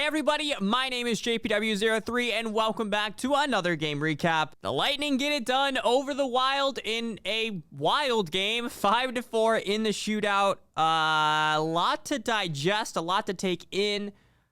Hey everybody, my name is JPW03 and welcome back to another game recap. The Lightning get it done over the Wild in a wild game, 5-4 in the shootout. A lot to digest, a lot to take in.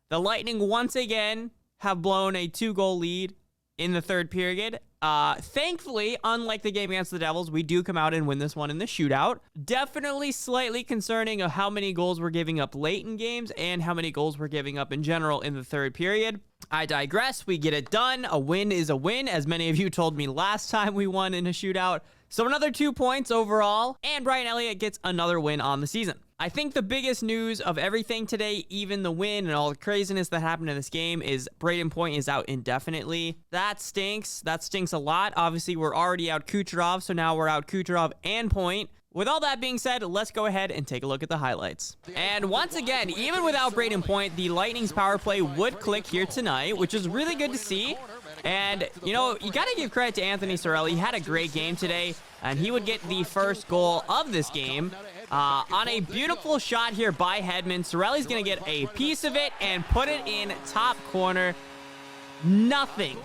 The Lightning once again have blown a 2-goal lead in the third period. Thankfully, unlike the game against the Devils, we do come out and win this one in the shootout. Definitely slightly concerning of how many goals we're giving up late in games and how many goals we're giving up in general in the third period. I digress. We get it done. A win is a win, as many of you told me last time we won in a shootout. So another 2 points overall, and Brian Elliott gets another win on the season. I think the biggest news of everything today, even the win and all the craziness that happened in this game, is Brayden Point is out indefinitely. That stinks. That stinks a lot. Obviously, we're already out Kucherov, so now we're out Kucherov and Point. With all that being said, let's go ahead and take a look at the highlights. And once again, even without Brayden Point, the Lightning's power play would click here tonight, which is really good to see. And, you know, you got to give credit to Anthony Cirelli. He had a great game today, and he would get the first goal of this game. On a beautiful shot here by Hedman, Cirelli's going to get a piece of it and put it in top corner. Nothing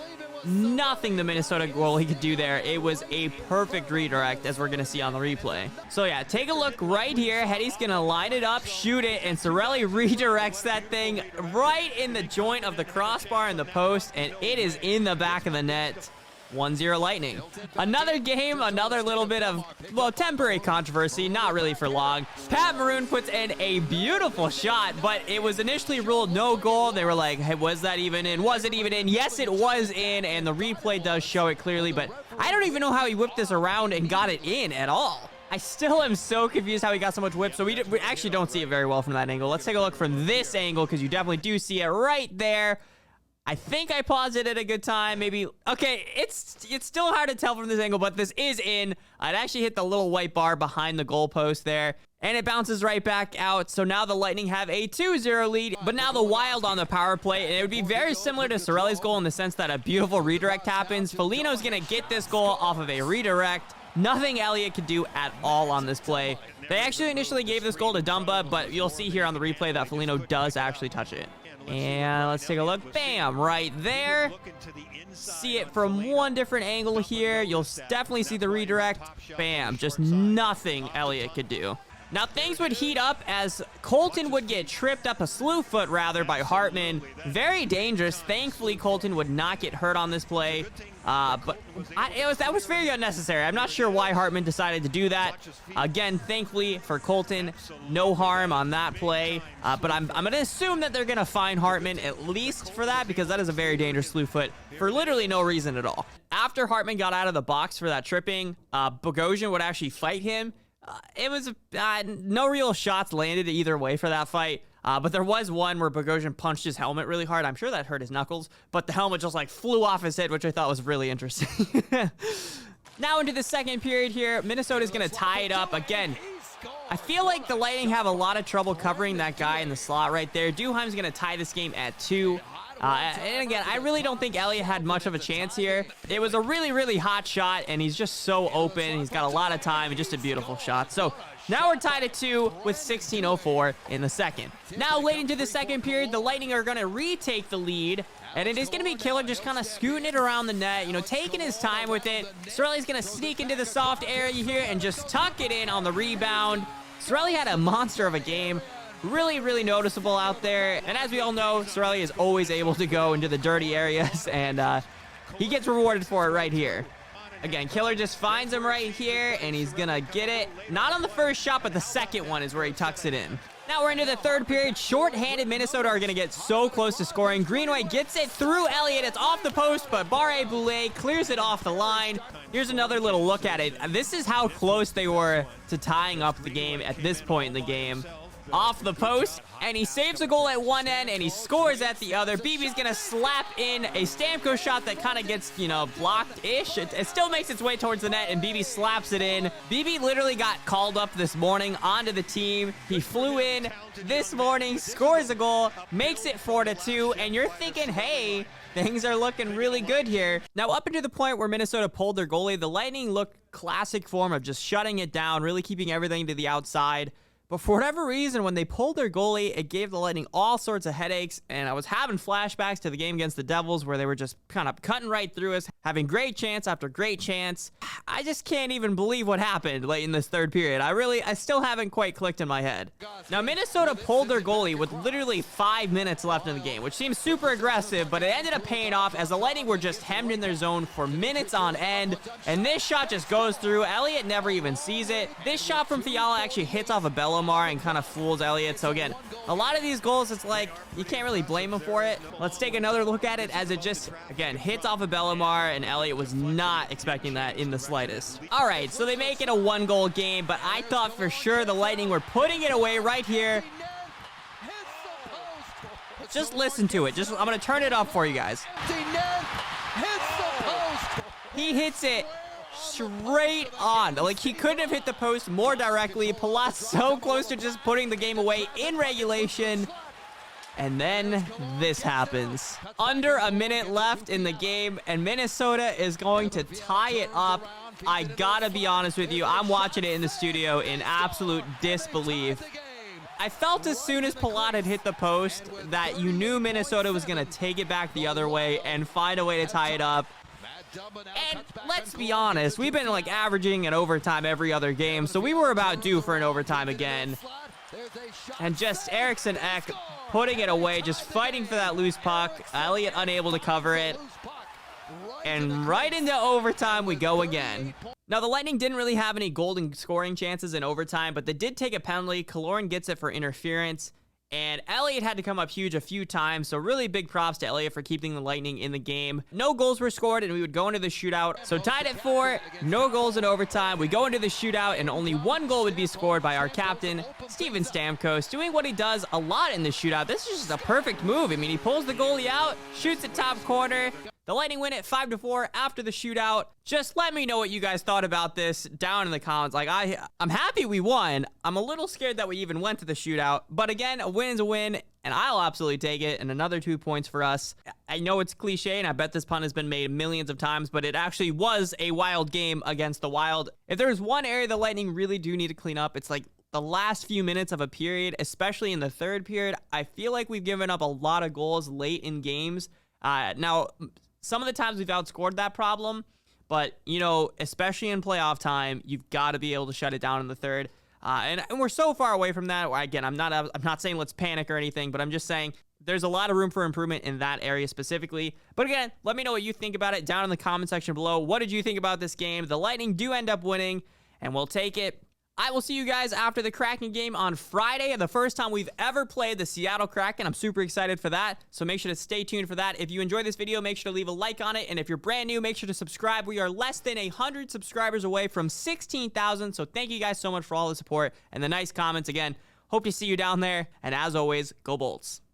the Minnesota goalie could do there. It was a perfect redirect, as we're going to see on the replay. So yeah, take a look right here. Hetty's going to line it up, shoot it, and Cirelli redirects that thing right in the joint of the crossbar and the post, and it is in the back of the net. 1-0 Lightning. Another game, another little bit of, well, temporary controversy, not really for long. Pat Maroon puts in a beautiful shot, but it was initially ruled no goal. They were like, hey, was that even in? Was it even in? Yes, it was in, and the replay does show it clearly, but I don't even know how he whipped this around and got it in at all. I still am so confused how he got so much whip, so we actually don't see it very well from that angle. Let's take a look from this angle, because you definitely do see it right there. I think I paused it at a good time, maybe. Okay, it's still hard to tell from this angle, but this is in. It actually hit the little white bar behind the goalpost there, and it bounces right back out. So now the Lightning have a 2-0 lead, but now the Wild on the power play, and it would be very similar to Cirelli's goal in the sense that a beautiful redirect happens. Foligno's going to get this goal off of a redirect. Nothing Elliott could do at all on this play. They actually initially gave this goal to Dumba, but you'll see here on the replay that Foligno does actually touch it. And let's take a look. Bam, right there. See it from one different angle here. You'll definitely see the redirect. Bam, just nothing Elliott could do. Now, things would heat up as Colton would get tripped up a slew foot, rather, by Hartman. Very dangerous. Thankfully, Colton would not get hurt on this play. But that was very unnecessary. I'm not sure why Hartman decided to do that. Again, thankfully for Colton, no harm on that play. But I'm going to assume that they're going to fine Hartman at least for that, because that is a very dangerous slew foot for literally no reason at all. After Hartman got out of the box for that tripping, Bogosian would actually fight him. It was no real shots landed either way for that fight. But there was one where Bogosian punched his helmet really hard. I'm sure that hurt his knuckles, but the helmet just like flew off his head, which I thought was really interesting. Now into the second period here, Minnesota's going to tie it up again. I feel like the Lightning have a lot of trouble covering that guy in the slot right there. Duheim's going to tie this game at 2. And again, I really don't think Elliott had much of a chance here. It was a really, really hot shot, and he's just so open. He's got a lot of time, and just a beautiful shot. So now we're tied at 2 with 16:04 in the second. Now, late into the second period, the Lightning are going to retake the lead, and it is going to be Killer just kind of scooting it around the net, you know, taking his time with it. Cirelli's going to sneak into the soft area here and just tuck it in on the rebound. Cirelli had a monster of a game. Really, really noticeable out there. And as we all know, Cirelli is always able to go into the dirty areas, and he gets rewarded for it right here. Again, Killer just finds him right here, and he's going to get it. Not on the first shot, but the second one is where he tucks it in. Now we're into the third period. Short-handed Minnesota are going to get so close to scoring. Greenway gets it through Elliott. It's off the post, but Barré-Boulet clears it off the line. Here's another little look at it. This is how close they were to tying up the game at this point in the game. Off the post, and he saves a goal at one end, and he scores at the other. BB's gonna slap in a Stamkos shot that kind of gets, you know, blocked-ish. It still makes its way towards the net, and BB slaps it in. BB literally got called up this morning onto the team. He flew in this morning, scores a goal, makes it 4-2, and you're thinking, hey, things are looking really good here. Now, up until the point where Minnesota pulled their goalie, the Lightning looked classic form of just shutting it down, really keeping everything to the outside. But for whatever reason, when they pulled their goalie, it gave the Lightning all sorts of headaches, and I was having flashbacks to the game against the Devils where they were just kind of cutting right through us, having great chance after great chance. I just can't even believe what happened late in this third period. I still haven't quite clicked in my head. Now, Minnesota pulled their goalie with literally 5 minutes left in the game, which seems super aggressive, but it ended up paying off as the Lightning were just hemmed in their zone for minutes on end, and this shot just goes through. Elliott never even sees it. This shot from Fiala actually hits off a Bellemare and kind of fools Elliott. So again, a lot of these goals, it's like you can't really blame him for it. Let's take another look at it as it just, again, hits off a Bellemare, and Elliott was not expecting that in the slightest. All right, so they make it a 1-goal game, but I thought for sure the Lightning were putting it away right here. Just listen to it. I'm going to turn it up for you guys. He hits it straight on. Like, he couldn't have hit the post more directly. Palat so close to just putting the game away in regulation. And then this happens. Under a minute left in the game, and Minnesota is going to tie it up. I gotta be honest with you, I'm watching it in the studio in absolute disbelief. I felt as soon as Palat had hit the post that you knew Minnesota was gonna take it back the other way and find a way to tie it up. And let's be honest, we've been like averaging an overtime every other game, so we were about due for an overtime again. And just Eriksson Ek putting it away, just fighting for that loose puck. Elliott unable to cover it. And right into overtime we go again. Now, the Lightning didn't really have any golden scoring chances in overtime, but they did take a penalty. Killorn gets it for interference. And Elliott had to come up huge a few times, so really big props to Elliott for keeping the Lightning in the game. No goals were scored, and we would go into the shootout. So tied at 4, no goals in overtime. We go into the shootout, and only 1 goal would be scored by our captain, Steven Stamkos, doing what he does a lot in the shootout. This is just a perfect move. I mean, he pulls the goalie out, shoots it top corner. The Lightning win it 5-4 after the shootout. Just let me know what you guys thought about this down in the comments. Like, I'm happy we won. I'm a little scared that we even went to the shootout. But again, a win is a win, and I'll absolutely take it. And another 2 points for us. I know it's cliche, and I bet this pun has been made millions of times, but it actually was a wild game against the Wild. If there's one area the Lightning really do need to clean up, it's like the last few minutes of a period, especially in the third period. I feel like we've given up a lot of goals late in games. Now, some of the times we've outscored that problem, but, you know, especially in playoff time, you've got to be able to shut it down in the third. And we're so far away from that. Again, I'm not saying let's panic or anything, but I'm just saying there's a lot of room for improvement in that area specifically. But again, let me know what you think about it down in the comment section below. What did you think about this game? The Lightning do end up winning, and we'll take it. I will see you guys after the Kraken game on Friday, the first time we've ever played the Seattle Kraken. I'm super excited for that, so make sure to stay tuned for that. If you enjoyed this video, make sure to leave a like on it, and if you're brand new, make sure to subscribe. We are less than 100 subscribers away from 16,000, so thank you guys so much for all the support and the nice comments. Again, hope to see you down there, and as always, go Bolts.